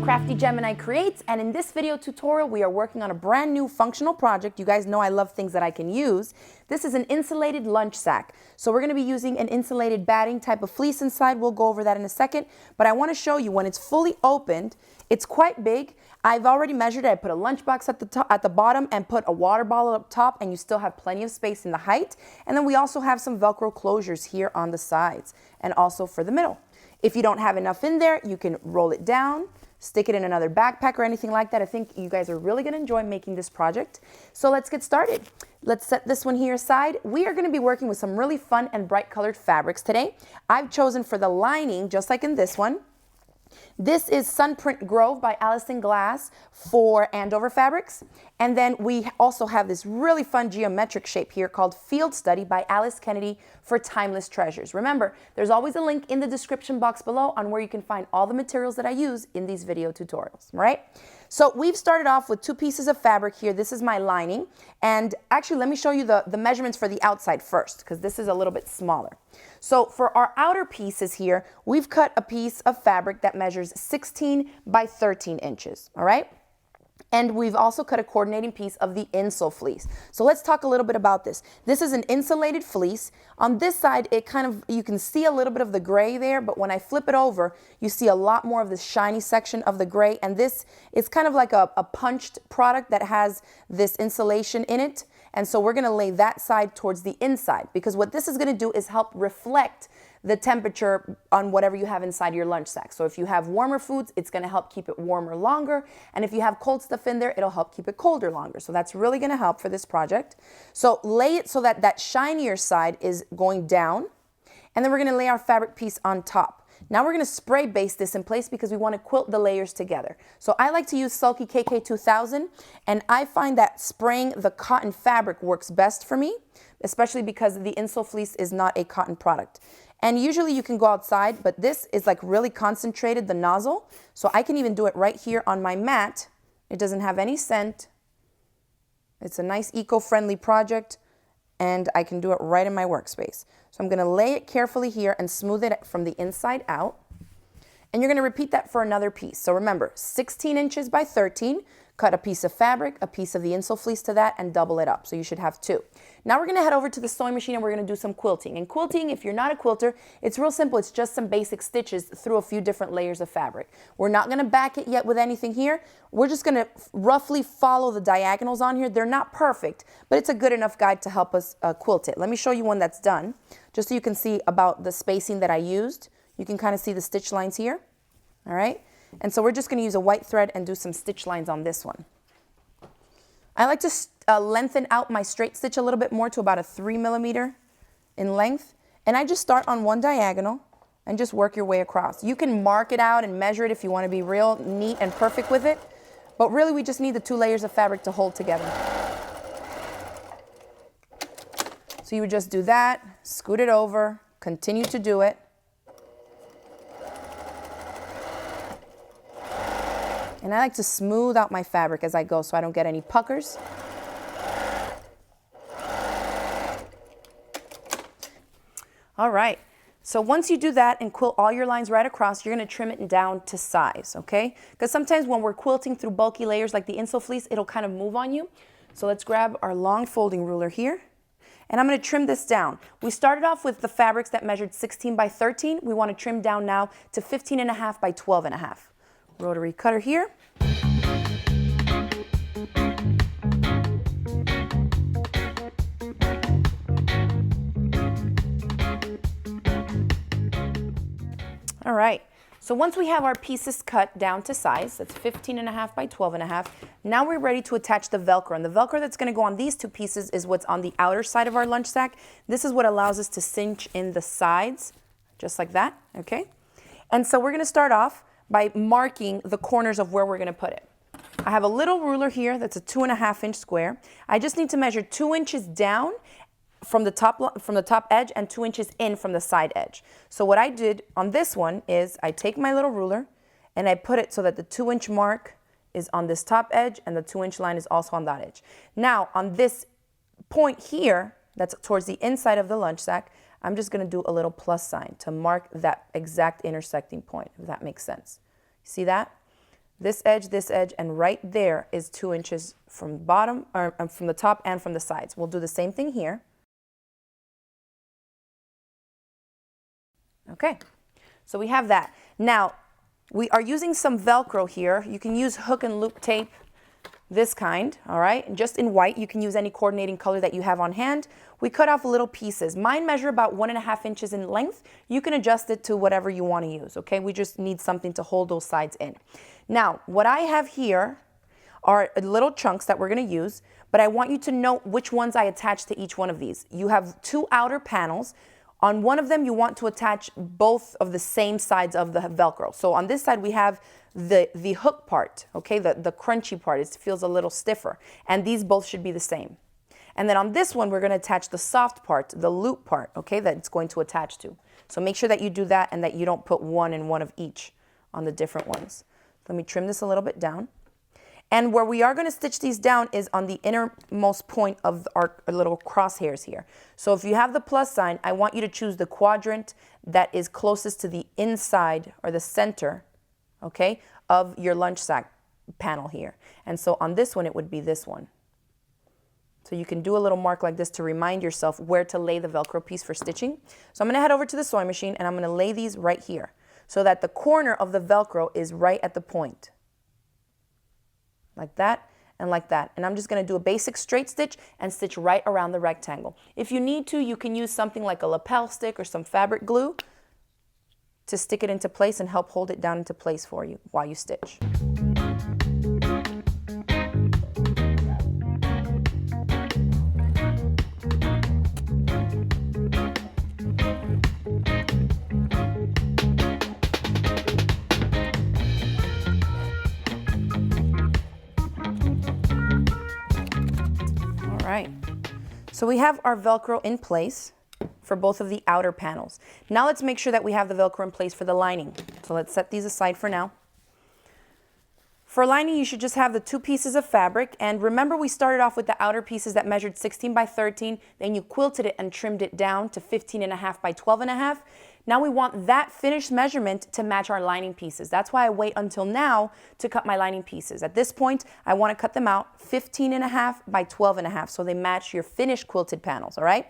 Crafty Gemini Creates, and in this video tutorial we are working on a brand new functional project. You guys know I love things that I can use. This is an insulated lunch sack. So we're going to be using an insulated batting type of fleece inside. We'll go over that in a second, but I want to show you when it's fully opened, it's quite big. I've already measured it. I put a lunchbox at the top, at the bottom, and put a water bottle up top, and you still have plenty of space in the height. And then we also have some Velcro closures here on the sides and also for the middle. If you don't have enough in there, you can roll it down, stick it in another backpack or anything like that. I think you guys are really going to enjoy making this project. So let's get started. Let's set this one here aside. We are going to be working with some really fun and bright colored fabrics today. I've chosen for the lining, just like in this one, this is Sunprint Grove by Allison Glass for Andover Fabrics. And then we also have this really fun geometric shape here called Field Study by Alice Kennedy for Timeless Treasures. Remember, there's always a link in the description box below on where you can find all the materials that I use in these video tutorials, right? So we've started off with 2 pieces of fabric here. This is my lining. And actually, let me show you the measurements for the outside first, because this is a little bit smaller. So for our outer pieces here, we've cut a piece of fabric that measures 16 by 13 inches, all right? And we've also cut a coordinating piece of the insole fleece. So let's talk a little bit about this. This is an insulated fleece. On this side, it kind of, you can see a little bit of the gray there, but when I flip it over, you see a lot more of the shiny section of the gray. And this is kind of like a punched product that has this insulation in it. And so we're gonna lay that side towards the inside, because what this is gonna do is help reflect the temperature on whatever you have inside your lunch sack. So if you have warmer foods, it's gonna help keep it warmer longer. And if you have cold stuff in there, it'll help keep it colder longer. So that's really gonna help for this project. So lay it so that that shinier side is going down. And then we're gonna lay our fabric piece on top. Now we're gonna spray base this in place because we wanna quilt the layers together. So I like to use Sulky KK2000, and I find that spraying the cotton fabric works best for me, especially because the insole fleece is not a cotton product. And usually you can go outside, but this is like really concentrated, the nozzle. So I can even do it right here on my mat. It doesn't have any scent. It's a nice eco-friendly project, and I can do it right in my workspace. So I'm gonna lay it carefully here and smooth it from the inside out. And you're gonna repeat that for another piece. So remember, 16 inches by 13, cut a piece of fabric, a piece of the insole fleece to that, and double it up. So you should have 2. Now we're gonna head over to the sewing machine and we're gonna do some quilting. And quilting, if you're not a quilter, it's real simple. It's just some basic stitches through a few different layers of fabric. We're not gonna back it yet with anything here. We're just gonna roughly follow the diagonals on here. They're not perfect, but it's a good enough guide to help us quilt it. Let me show you one that's done, just so you can see about the spacing that I used. You can kind of see the stitch lines here, all right? And so we're just going to use a white thread and do some stitch lines on this one. I like to lengthen out my straight stitch a little bit more to about a 3 millimeter in length. And I just start on one diagonal and just work your way across. You can mark it out and measure it if you want to be real neat and perfect with it. But really we just need the 2 layers of fabric to hold together. So you would just do that, scoot it over, continue to do it. And I like to smooth out my fabric as I go so I don't get any puckers. All right, so once you do that and quilt all your lines right across, you're gonna trim it down to size, okay? Because sometimes when we're quilting through bulky layers like the insole fleece, it'll kind of move on you. So let's grab our long folding ruler here. And I'm gonna trim this down. We started off with the fabrics that measured 16 by 13. We wanna trim down now to 15.5 by 12.5. Rotary cutter here. All right, so once we have our pieces cut down to size, that's 15.5 by 12.5, now we're ready to attach the Velcro. And the Velcro that's gonna go on these 2 pieces is what's on the outer side of our lunch sack. This is what allows us to cinch in the sides, just like that, okay? And so we're gonna start off by marking the corners of where we're gonna put it. I have a little ruler here that's a 2.5 inch square. I just need to measure 2 inches down from the top edge and 2 inches in from the side edge. So what I did on this one is I take my little ruler and I put it so that the 2 inch mark is on this top edge and the 2 inch line is also on that edge. Now on this point here, that's towards the inside of the lunch sack, I'm just going to do a little plus sign to mark that exact intersecting point, if that makes sense. See that? this edge, and right there is 2 inches from bottom, or from the top and from the sides. We'll do the same thing here. Okay, so we have that. Now, we are using some Velcro here. You can use hook and loop tape, this kind, all right? And just in white, you can use any coordinating color that you have on hand. We cut off little pieces. Mine measure about 1.5 inches in length. You can adjust it to whatever you want to use, okay? We just need something to hold those sides in. Now, what I have here are little chunks that we're going to use, but I want you to note which ones I attach to each one of these. You have 2 outer panels. On one of them, you want to attach both of the same sides of the Velcro. So on this side, we have the hook part, okay, the crunchy part. It feels a little stiffer, and these both should be the same. And then on this one, we're going to attach the soft part, the loop part, okay, that it's going to attach to. So make sure that you do that and that you don't put one and one of each on the different ones. Let me trim this a little bit down. And where we are going to stitch these down is on the innermost point of our little crosshairs here. So if you have the plus sign, I want you to choose the quadrant that is closest to the inside or the center, okay, of your lunch sack panel here. And so on this one, it would be this one. So you can do a little mark like this to remind yourself where to lay the Velcro piece for stitching. So I'm going to head over to the sewing machine and I'm going to lay these right here so that the corner of the Velcro is right at the point. Like that and like that. And I'm just going to do a basic straight stitch and stitch right around the rectangle. If you need to, you can use something like a lapel stick or some fabric glue to stick it into place and help hold it down into place for you while you stitch. Right, so we have our Velcro in place for both of the outer panels. Now let's make sure that we have the Velcro in place for the lining. So let's set these aside for now. For lining, you should just have the 2 pieces of fabric. And remember, we started off with the outer pieces that measured 16 by 13. Then you quilted it and trimmed it down to 15.5 by 12.5. Now we want that finished measurement to match our lining pieces. That's why I wait until now to cut my lining pieces. At this point, I want to cut them out 15.5 by 12.5 so they match your finished quilted panels, all right?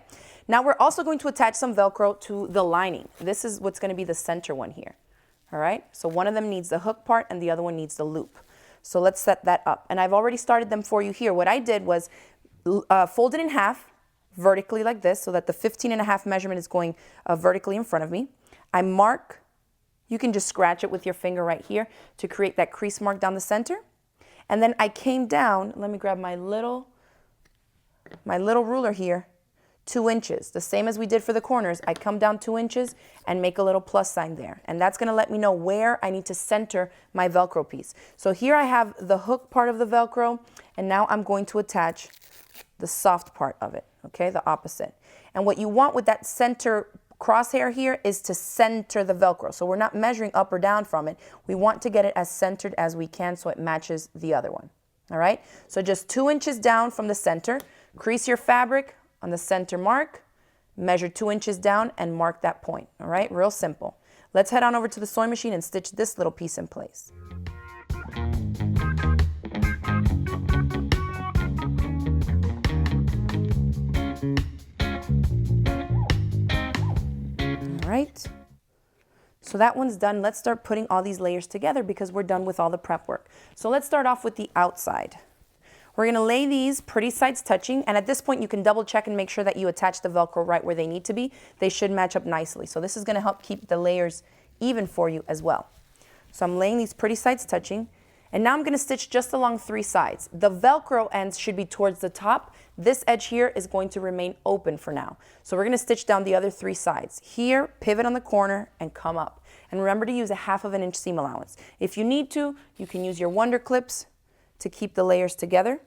Now we're also going to attach some Velcro to the lining. This is what's going to be the center one here, all right? So one of them needs the hook part and the other one needs the loop. So let's set that up. And I've already started them for you here. What I did was fold it in half, vertically like this, so that the 15.5 measurement is going vertically in front of me. I mark, you can just scratch it with your finger right here to create that crease mark down the center. And then I came down, let me grab my little ruler here, 2 inches, the same as we did for the corners. I come down 2 inches and make a little plus sign there. And that's going to let me know where I need to center my Velcro piece. So here I have the hook part of the Velcro, and now I'm going to attach the soft part of it, okay, the opposite. And what you want with that center crosshair here is to center the Velcro. So we're not measuring up or down from it. We want to get it as centered as we can so it matches the other one. All right, so just 2 inches down from the center, crease your fabric on the center mark, measure 2 inches down and mark that point. All right, real simple. Let's head on over to the sewing machine and stitch this little piece in place. All right, so that one's done. Let's start putting all these layers together because we're done with all the prep work. So let's start off with the outside. We're going to lay these pretty sides touching, and at this point you can double check and make sure that you attach the Velcro right where they need to be. They should match up nicely. So this is going to help keep the layers even for you as well. So I'm laying these pretty sides touching, and now I'm going to stitch just along 3 sides. The Velcro ends should be towards the top. This edge here is going to remain open for now. So we're going to stitch down the other 3 sides. Here, pivot on the corner and come up. And remember to use a 1/2 inch seam allowance. If you need to, you can use your Wonder Clips to keep the layers together.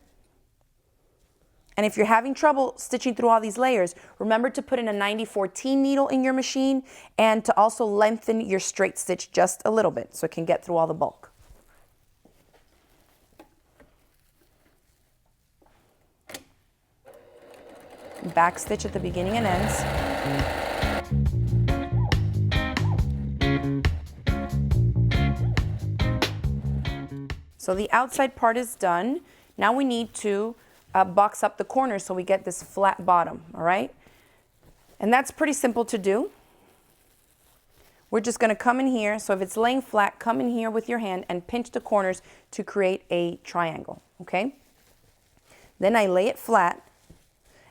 And if you're having trouble stitching through all these layers, remember to put in a 90-14 needle in your machine and to also lengthen your straight stitch just a little bit so it can get through all the bulk. Back stitch at the beginning and ends. So the outside part is done. Now we need to box up the corners so we get this flat bottom, all right? And that's pretty simple to do. We're just going to come in here. So if it's laying flat, come in here with your hand and pinch the corners to create a triangle, okay? Then I lay it flat,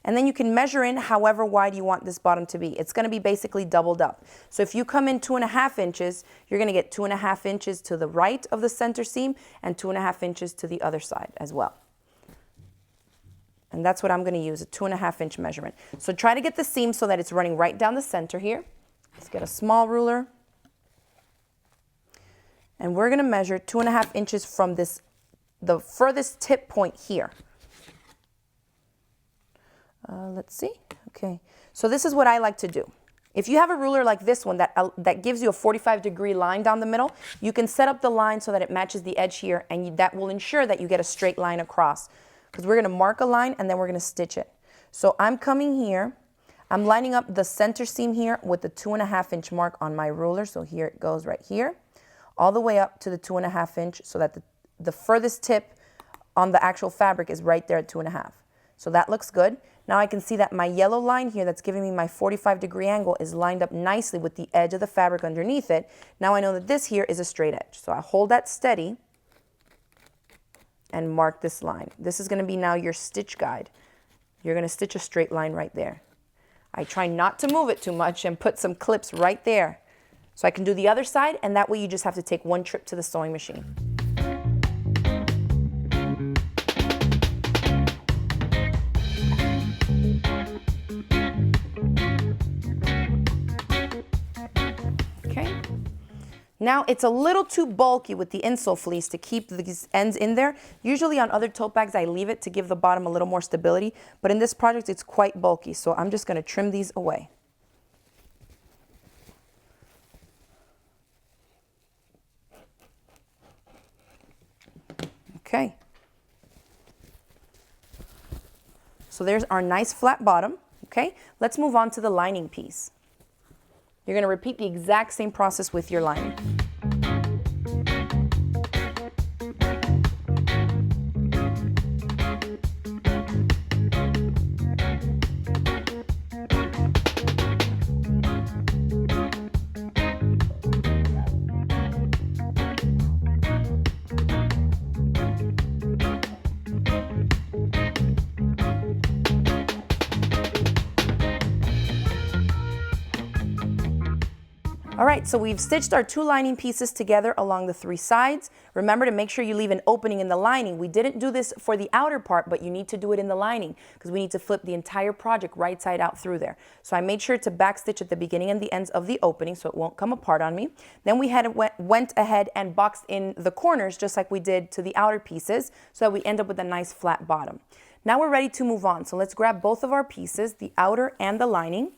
and then you can measure in however wide you want this bottom to be. It's going to be basically doubled up. So if you come in 2.5 inches, you're going to get 2.5 inches to the right of the center seam and 2.5 inches to the other side as well. And that's what I'm going to use, a 2.5 inch measurement. So try to get the seam so that it's running right down the center here. Let's get a small ruler. And we're going to measure 2.5 inches from this, the furthest tip point here. Let's see. Okay. So this is what I like to do. If you have a ruler like this one that gives you a 45-degree line down the middle, you can set up the line so that it matches the edge here, and that will ensure that you get a straight line across. Because we're going to mark a line and then we're going to stitch it. So I'm coming here. I'm lining up the center seam here with the 2.5 inch mark on my ruler. So here it goes right here, all the way up to the 2.5 inch so that the furthest tip on the actual fabric is right there at 2.5. So that looks good. Now I can see that my yellow line here that's giving me my 45-degree angle is lined up nicely with the edge of the fabric underneath it. Now I know that this here is a straight edge. So I hold that steady and mark this line. This is going to be now your stitch guide. You're going to stitch a straight line right there. I try not to move it too much and put some clips right there so I can do the other side, and that way you just have to take one trip to the sewing machine. Now it's a little too bulky with the insole fleece to keep these ends in there. Usually on other tote bags I leave it to give the bottom a little more stability, but in this project it's quite bulky, so I'm just going to trim these away. Okay. So there's our nice flat bottom. Okay, let's move on to the lining piece. You're going to repeat the exact same process with your lining. All right, so we've stitched our two lining pieces together along the three sides. Remember to make sure you leave an opening in the lining. We didn't do this for the outer part, but you need to do it in the lining because we need to flip the entire project right side out through there. So I made sure to backstitch at the beginning and the ends of the opening so it won't come apart on me. Then we went ahead and boxed in the corners just like we did to the outer pieces so that we end up with a nice flat bottom. Now we're ready to move on. So let's grab both of our pieces, the outer and the lining.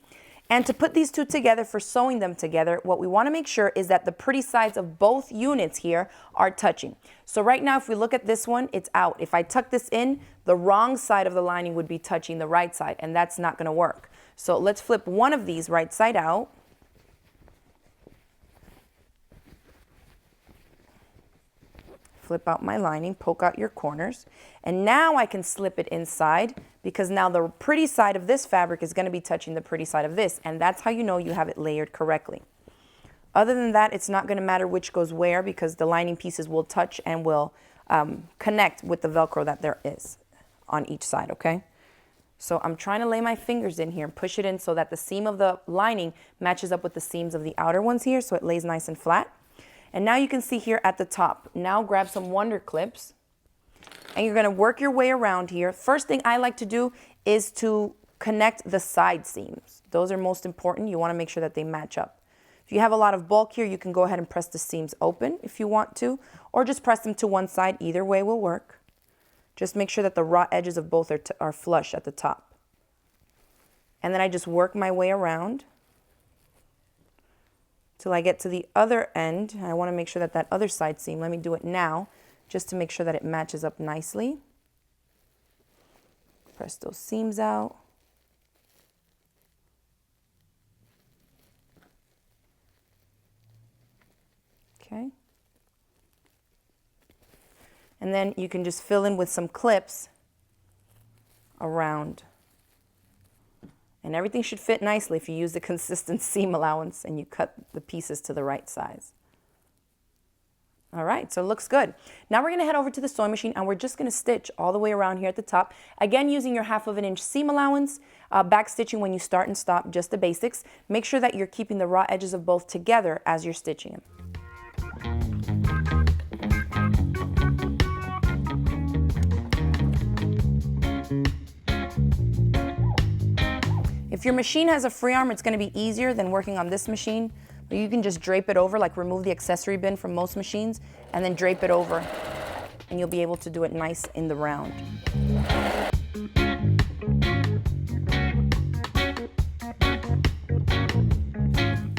And to put these two together for sewing them together, what we want to make sure is that the pretty sides of both units here are touching. So right now, if we look at this one, it's out. If I tuck this in, the wrong side of the lining would be touching the right side, and that's not going to work. So let's flip one of these right side out. Flip out my lining, poke out your corners, and now I can slip it inside because now the pretty side of this fabric is going to be touching the pretty side of this, and that's how you know you have it layered correctly. Other than that, it's not going to matter which goes where because the lining pieces will touch and will connect with the Velcro that there is on each side, okay? So I'm trying to lay my fingers in here and push it in so that the seam of the lining matches up with the seams of the outer ones here so it lays nice and flat. And now you can see here at the top. Now grab some Wonder Clips and you're going to work your way around here. First thing I like to do is to connect the side seams. Those are most important. You want to make sure that they match up. If you have a lot of bulk here, you can go ahead and press the seams open if you want to, or just press them to one side. Either way will work. Just make sure that the raw edges of both are flush at the top. And then I just work my way around till I get to the other end. I want to make sure that that other side seam, let me do it now, just to make sure that it matches up nicely. Press those seams out. Okay. And then you can just fill in with some clips around. And everything should fit nicely if you use the consistent seam allowance and you cut the pieces to the right size. All right, so it looks good. Now we're gonna head over to the sewing machine and we're just gonna stitch all the way around here at the top. Again, using your 1/2 inch seam allowance, back stitching when you start and stop, just the basics. Make sure that you're keeping the raw edges of both together as you're stitching them. If your machine has a free arm, it's gonna be easier than working on this machine. But you can just drape it over, like remove the accessory bin from most machines, and then drape it over, and you'll be able to do it nice in the round.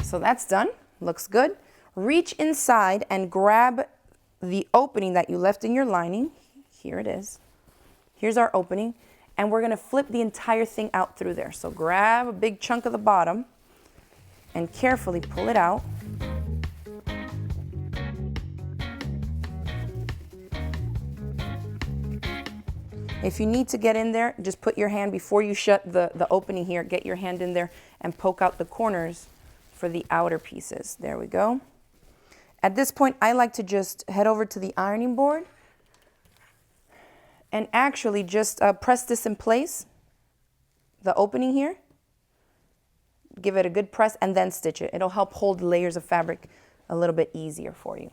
So that's done, looks good. Reach inside and grab the opening that you left in your lining. Here it is. Here's our opening, and we're gonna flip the entire thing out through there. So grab a big chunk of the bottom and carefully pull it out. If you need to get in there, just put your hand, before you shut the opening here, get your hand in there and poke out the corners for the outer pieces. There we go. At this point, I like to just head over to the ironing board and actually just press this in place, the opening here. Give it a good press and then stitch it. It'll help hold layers of fabric a little bit easier for you.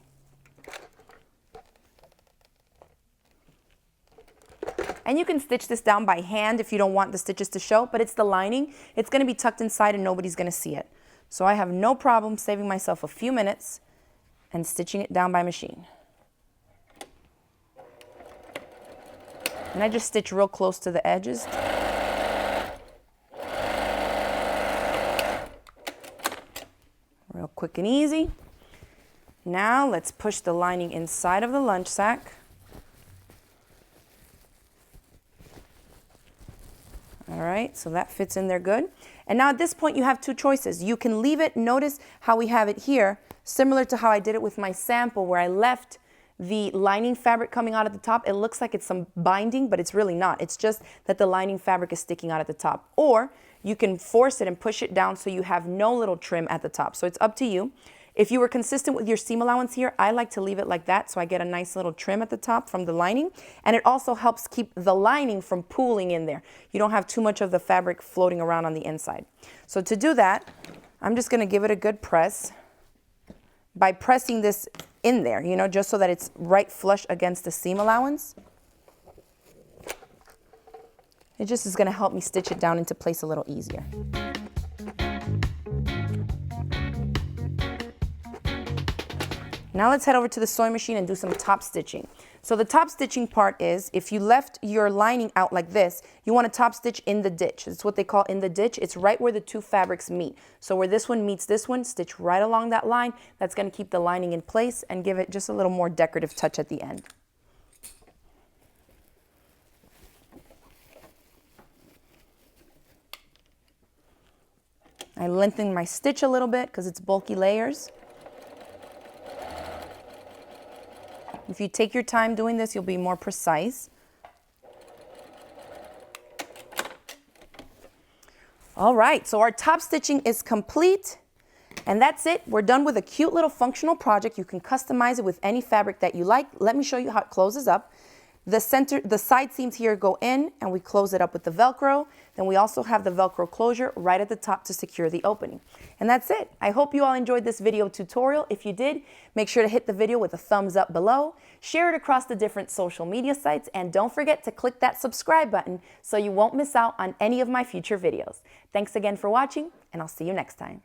And you can stitch this down by hand if you don't want the stitches to show, but it's the lining. It's gonna be tucked inside and nobody's gonna see it. So I have no problem saving myself a few minutes and stitching it down by machine. And I just stitch real close to the edges. Real quick and easy. Now let's push the lining inside of the lunch sack. All right, so that fits in there good. And now at this point you have two choices. You can leave it, notice how we have it here, similar to how I did it with my sample where I left the lining fabric coming out at the top. It looks like it's some binding, but it's really not. It's just that the lining fabric is sticking out at the top. Or you can force it and push it down so you have no little trim at the top. So it's up to you. If you were consistent with your seam allowance here, I like to leave it like that so I get a nice little trim at the top from the lining. And it also helps keep the lining from pooling in there. You don't have too much of the fabric floating around on the inside. So to do that, I'm just gonna give it a good press by pressing this in there, you know, just so that it's right flush against the seam allowance. It just is going to help me stitch it down into place a little easier. Now let's head over to the sewing machine and do some top stitching. So the top stitching part is, if you left your lining out like this, you want to top stitch in the ditch. It's what they call in the ditch. It's right where the two fabrics meet. So where this one meets this one, stitch right along that line. That's going to keep the lining in place and give it just a little more decorative touch at the end. I lengthen my stitch a little bit because it's bulky layers. If you take your time doing this, you'll be more precise. All right, so our top stitching is complete. And that's it. We're done with a cute little functional project. You can customize it with any fabric that you like. Let me show you how it closes up. The side seams here go in and we close it up with the Velcro. Then we also have the Velcro closure right at the top to secure the opening. And that's it. I hope you all enjoyed this video tutorial. If you did, make sure to hit the video with a thumbs up below, share it across the different social media sites, and don't forget to click that subscribe button so you won't miss out on any of my future videos. Thanks again for watching, and I'll see you next time.